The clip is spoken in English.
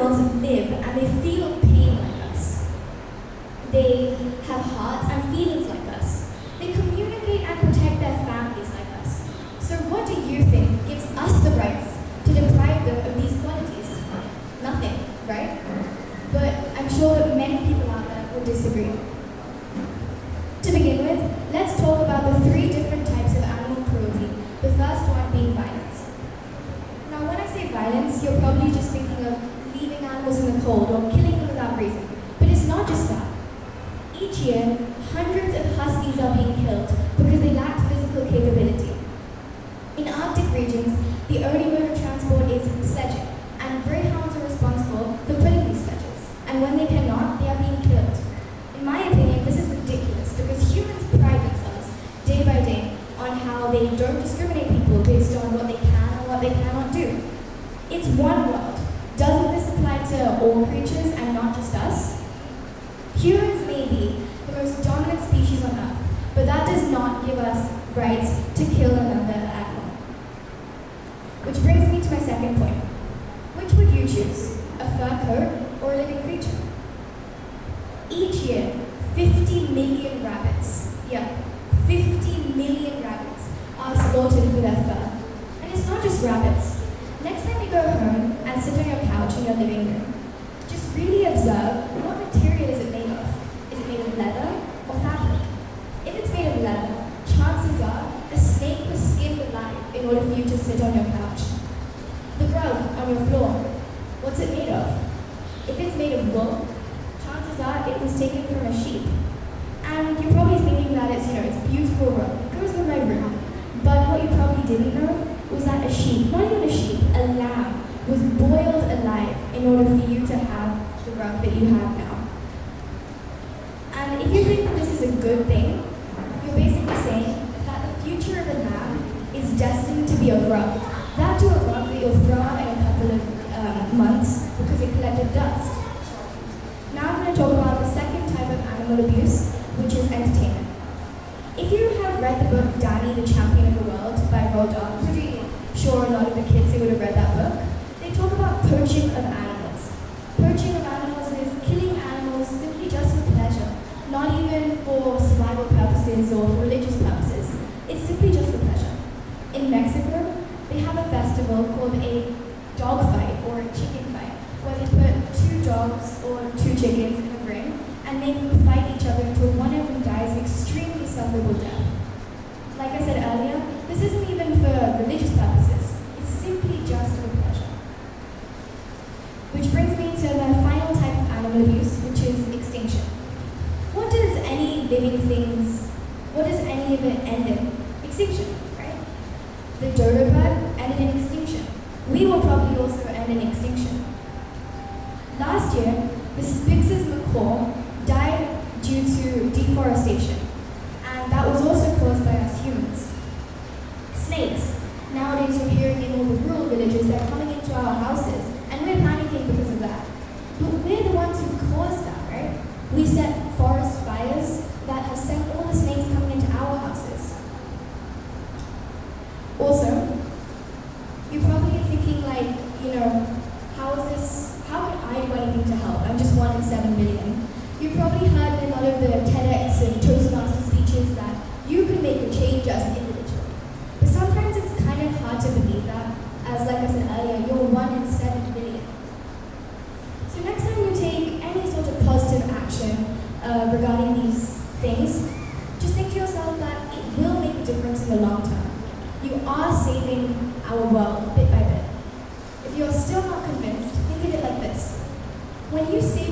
animals live and they feel pain like us. They have hearts and feelings like us. They communicate and protect their families like us. So what do you think gives us the rights to deprive them of these qualities? Nothing, right? But I'm sure that many people out there will disagree. To begin with, let's talk about the 3 different types of animal cruelty, the first one being violence. Now when I say violence, you're probably just thinking of leaving animals in the cold or killing them without reason. But it's not just that. Each year, hundreds of huskies are being killed because they lack physical capability. In Arctic regions, the only mode of transport is sledging, and greyhounds are responsible for pulling these sledges. And when they cannot, they are being killed. In my opinion, this is ridiculous because humans pride themselves day by day on how they don't discriminate people based on what they can and what they cannot do. It's one world. Doesn't this apply to all creatures and not just us? Humans may be the most dominant species on Earth, but that does not give us rights to kill another animal. Which brings me to my second point. Which would you choose, a fur coat or a living creature? Each year, 50 million rabbits, 50 million rabbits are slaughtered for their fur. And it's not just rabbits. Next time you go home and sit on your couch in your living room, just really observe what material is it made of. Is it made of leather or fabric? If it's made of leather, chances are a snake was skinned alive in order for you to sit on your couch. The rug on your floor, what's it made of? If it's made of wool, chances are it was taken from a sheep. And you're probably thinking that it's beautiful rug. It goes with my room. But what you probably didn't know was that a sheep, not even a sheep, a lamb, was boiled alive in order for you to have the rug that you have now. And if you think that this is a good thing, you're basically saying that the future of a lamb is destined to be a rug. That to a rug that you'll throw out in a couple of months because it collected dust. Now I'm going to talk about the second type of animal abuse, which is entertainment. If you have read the book Danny, the Champion of the World by Roald Dahl, I'm pretty sure a lot of the kids who would have read that book, they talk about poaching of animals. Poaching of animals is killing animals simply just for pleasure, not even for survival purposes or for religious purposes. It's simply just for pleasure. In Mexico, they have a festival called a dog fight or a chicken fight, where they put 2 dogs or 2 chickens in a ring and make them fight each other until one of them dies an extremely sufferable death. Like I said earlier, this isn't even for religious purposes. It's simply just for pleasure. Which brings me to the final type of animal abuse, which is extinction. What does any of it end in? Extinction, right? The dodo bird ended in extinction. We will probably also end in extinction. Last year, the Spix's macaw died due to deforestation, and that was also caused by us humans. Snakes. Nowadays you're hearing in all the rural villages, they're coming into our houses, and we're panicking because of that. But we're the ones who caused that, right? We set forest fires that have sent all the snakes coming into our houses. Also, you're probably thinking how can I do anything to help? I'm just 1 in 7 billion. You've probably heard in a lot of the TEDx and Toastmaster speeches that you can make a change as an individual. But sometimes it's kind of hard to believe that, as like I said earlier, you're 1 in 7 billion. So next time you take any sort of positive action regarding these things, just think to yourself that it will make a difference in the long term. You are saving our world bit by bit. If you're still not convinced, think of it like this. When you save